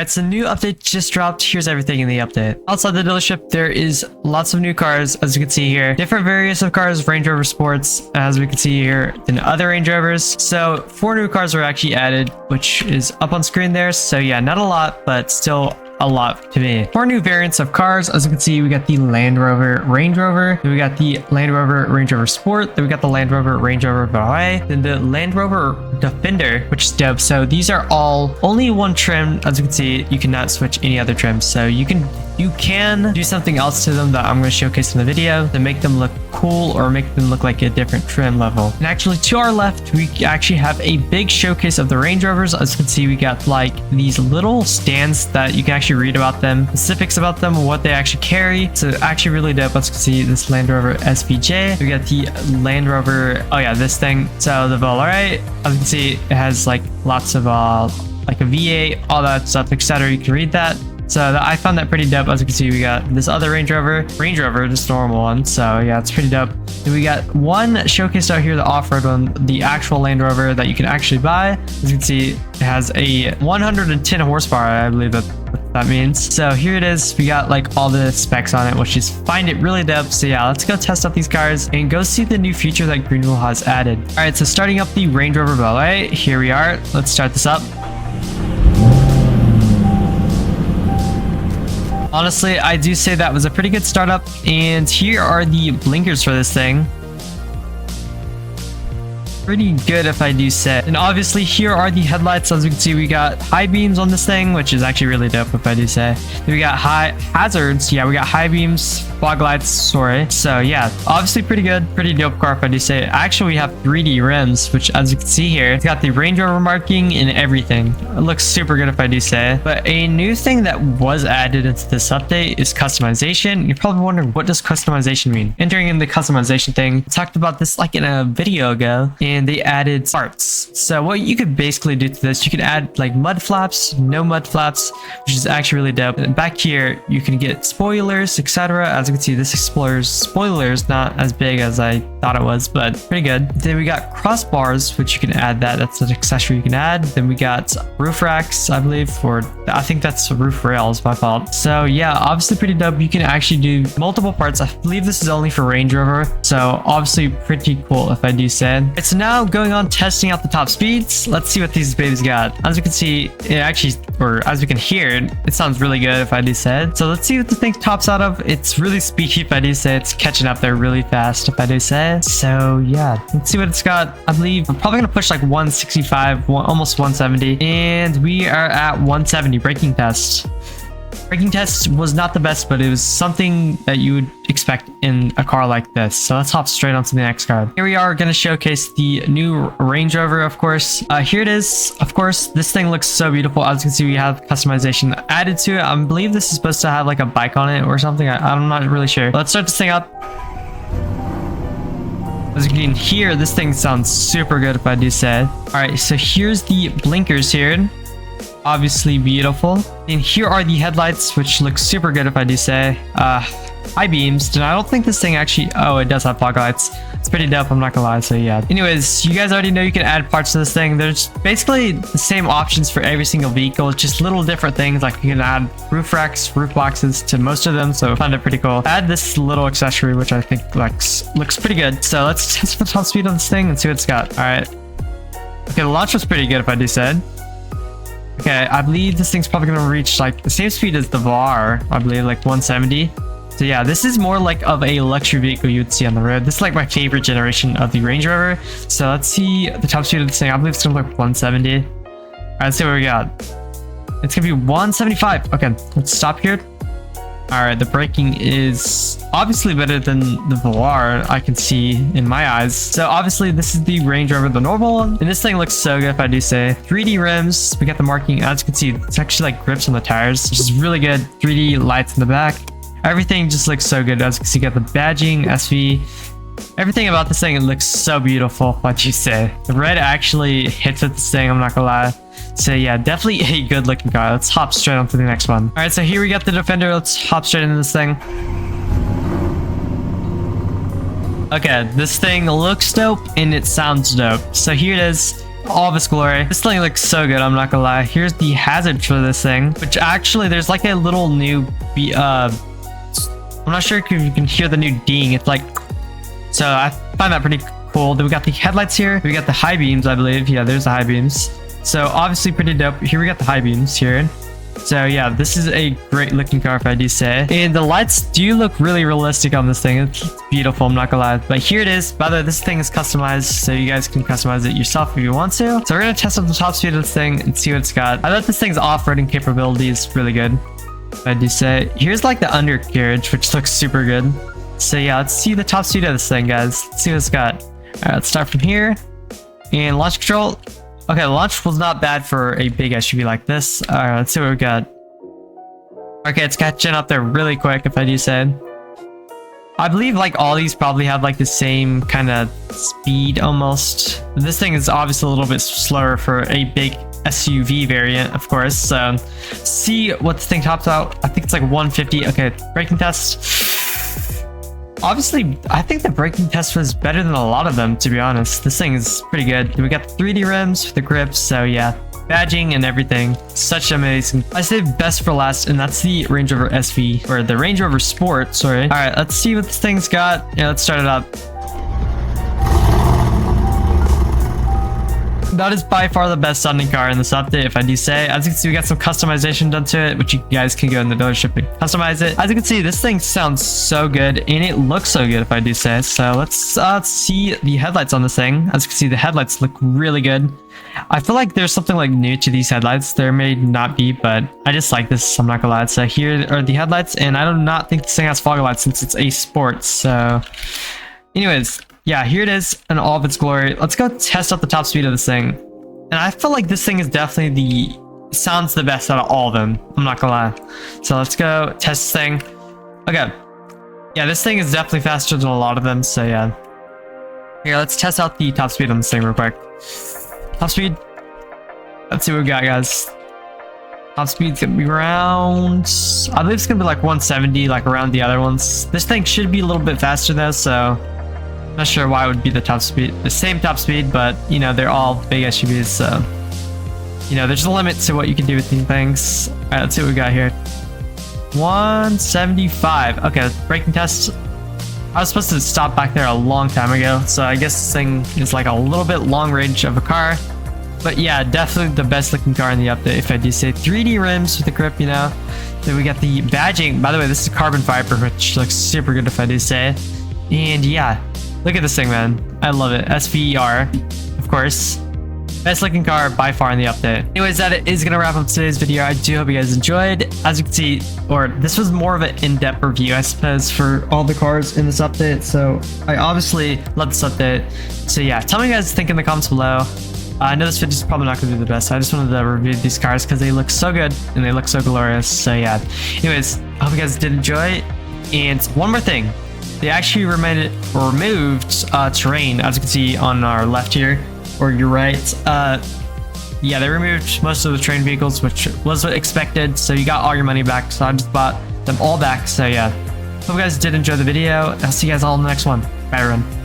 It's a new update just dropped. Here's everything in the update. Outside the dealership, there is lots of new cars, as you can see here. Different variants of cars, Range Rover Sports, as we can see here, than other Range Rovers. So 4 new cars were actually added, which is up on screen there. So yeah, not a lot, but still a lot to me. 4 new variants of cars. As you can see, we got the Land Rover Range Rover, then we got the Land Rover Range Rover Sport, then we got the Land Rover Range Rover Velar, then the Land Rover Defender, which is dope. So these are all only one trim. As you can see, you cannot switch any other trims. So you can do something else to them that I'm going to showcase in the video to make them look cool or make them look like a different trim level. And actually to our left, we actually have a big showcase of the Range Rovers. As you can see, we got like these little stands that you can actually read about them, specifics about them, what they actually carry. So actually really dope. As you can see, this Land Rover SVJ. We got the Land Rover, oh yeah, this thing. So the Velar, as you can see, it has like lots of like a V8, all that stuff, etc. You can read that. So I found that pretty dope. As you can see, we got this other Range Rover, just normal one. So yeah, it's pretty dope. Then we got one showcased out here, the off-road one, the actual Land Rover that you can actually buy. As you can see, it has a 110 horsepower, I believe that means. So here it is. We got like all the specs on it, which is find it really dope. So yeah, let's go test out these cars and go see the new feature that Greenville has added. All right, so starting up the Range Rover Velar, here we are. Let's start this up. Honestly, I do say that was a pretty good startup, and here are the blinkers for this thing. Pretty good if I do say. And obviously here are the headlights. As you can see, we got high beams on this thing, which is actually really dope if I do say. Then we got high hazards. Yeah, we got high beams, fog lights, sorry. So yeah, obviously pretty good, pretty dope car if I do say. Actually, we have 3D rims, which as you can see here, it's got the Range Rover marking and everything. It looks super good if I do say. But a new thing that was added into this update is customization. You're probably wondering, what does customization mean? Entering in the customization thing, I talked about this like in a video ago, and they added parts. So what you could basically do to this, you can add like mud flaps, no mud flaps, which is actually really dope. And back here, you can get spoilers, etc. As you can see, this Explorer's spoiler is not as big as I thought it was, but pretty good. Then we got crossbars, which you can add that. That's an accessory you can add. Then we got roof racks, I believe, or I think that's roof rails, my fault. So yeah, obviously pretty dope. You can actually do multiple parts. I believe this is only for Range Rover, so obviously pretty cool if I do say. It's now going on testing out the top speeds. Let's see what these babies got. As you can see, it actually, or as we can hear, it sounds really good if I do say. So let's see what the thing tops out of. It's really speedy if I do say. It's catching up there really fast if I do say. So yeah, let's see what it's got. I believe I'm probably gonna push like 165, almost 170, and we are at 170. Braking test. Braking test was not the best, but it was something that you would expect in a car like this. So let's hop straight onto the next car. Here we are going to showcase the new Range Rover, of course. Here it is. Of course, this thing looks so beautiful. As you can see, we have customization added to it. I believe this is supposed to have like a bike on it or something. I'm not really sure. Let's start this thing up. As you can hear, this thing sounds super good if I do say. All right, so here's the blinkers here. Obviously beautiful. And here are the headlights, which look super good if I do say. High beams. And I don't think this thing actually, oh, it does have fog lights. It's pretty dope, I'm not gonna lie. So yeah, anyways, you guys already know you can add parts to this thing. There's basically the same options for every single vehicle. It's just little different things, like you can add roof racks, roof boxes to most of them, so I found it pretty cool. Add this little accessory, which I think looks pretty good. So let's test the top speed on this thing and see what it's got. All right, okay, the launch was pretty good if I do said. Okay, I believe this thing's probably gonna reach like the same speed as the Velar, I believe, like 170. So yeah, this is more like of a luxury vehicle you would see on the road. This is like my favorite generation of the Range Rover. So let's see the top speed of this thing. I believe it's gonna be like 170. All right, let's see what we got. It's gonna be 175. Okay, let's stop here. All right, the braking is obviously better than the Velar, I can see in my eyes. So obviously this is the Range Rover, the normal one. And this thing looks so good if I do say. 3D rims, we got the marking. As you can see, it's actually like grips on the tires, which is really good. 3D lights in the back. Everything just looks so good. As you can see, you got the badging, SV. Everything about this thing, it looks so beautiful, what you say. The red actually hits with this thing, I'm not gonna lie. So yeah, definitely a good looking car. Let's hop straight on to the next one. All right, so here we got the Defender. Let's hop straight into this thing. Okay, this thing looks dope and it sounds dope. So here it is. all of its glory. This thing looks so good, I'm not gonna lie. Here's the hazard for this thing, which actually there's like a little new I'm not sure if you can hear the new ding. It's like, so I find that pretty cool. Then we got the headlights here. We got the high beams, I believe. Yeah, there's the high beams. So obviously pretty dope. Here we got the high beams here. So yeah, this is a great looking car if I do say. And the lights do look really realistic on this thing. It's beautiful, I'm not gonna lie. But here it is. By the way, this thing is customized, so you guys can customize it yourself if you want to. So we're gonna test out the top speed of this thing and see what it's got. I thought this thing's off-roading capability is really good, if I do say. Here's like the undercarriage, which looks super good. So yeah, let's see the top speed of this thing, guys. Let's see what it's got. Alright, let's start from here. And launch control. Okay, launch was not bad for a big SUV like this. Alright, let's see what we got. Okay, it's catching up there really quick, if I do say. I believe like all these probably have like the same kind of speed almost. This thing is obviously a little bit slower for a big SUV variant, of course. So see what this thing tops out. I think it's like 150. Okay, braking test. Obviously, I think the braking test was better than a lot of them, to be honest. This thing is pretty good. We got the 3D rims with the grips, so yeah. Badging and everything. Such amazing. I saved best for last, and that's the Range Rover SV, or the Range Rover Sport, sorry. Alright, let's see what this thing's got. Yeah, let's start it up. That is by far the best sounding car in this update, if I do say. As you can see, we got some customization done to it, which you guys can go in the dealership and customize it. As you can see, this thing sounds so good, and it looks so good, if I do say. So let's see the headlights on this thing. As you can see, the headlights look really good. I feel like there's something like new to these headlights. There may not be, but I just like this, I'm not gonna lie. So here are the headlights, and I do not think this thing has fog lights since it's a sport. So anyways, yeah, here it is in all of its glory. Let's go test out the top speed of this thing. And I feel like this thing is definitely sounds the best out of all of them. I'm not gonna lie. So let's go test this thing. Okay. Yeah, this thing is definitely faster than a lot of them. So yeah. Here, let's test out the top speed on this thing real quick. Top speed. Let's see what we got, guys. Top speed's gonna be around, I believe it's gonna be like 170, like around the other ones. This thing should be a little bit faster though, so not sure why it would be the top speed, the same top speed, but you know, they're all big SUVs, so you know, there's a limit to what you can do with these things. All right, let's see what we got here. 175. Okay, braking test. I was supposed to stop back there a long time ago, so I guess this thing is like a little bit long range of a car. But yeah, definitely the best looking car in the update, if I do say. 3D rims with the grip, you know. Then we got the badging. By the way, this is carbon fiber, which looks super good, if I do say. And yeah, look at this thing, man. I love it. SVR, of course. Best looking car by far in the update. Anyways, that is gonna wrap up today's video. I do hope you guys enjoyed. As you can see, or this was more of an in-depth review, I suppose, for all the cars in this update. So I obviously love this update. So yeah, tell me what you guys think in the comments below. I know this video is probably not going to be the best. So I just wanted to review these cars because they look so good and they look so glorious. So yeah. Anyways, I hope you guys did enjoy. And one more thing. They actually removed terrain, as you can see on our left here, or your right. Yeah, they removed most of the terrain vehicles, which was expected. So you got all your money back. So I just bought them all back. So yeah. Hope you guys did enjoy the video. I'll see you guys all in the next one. Bye, everyone.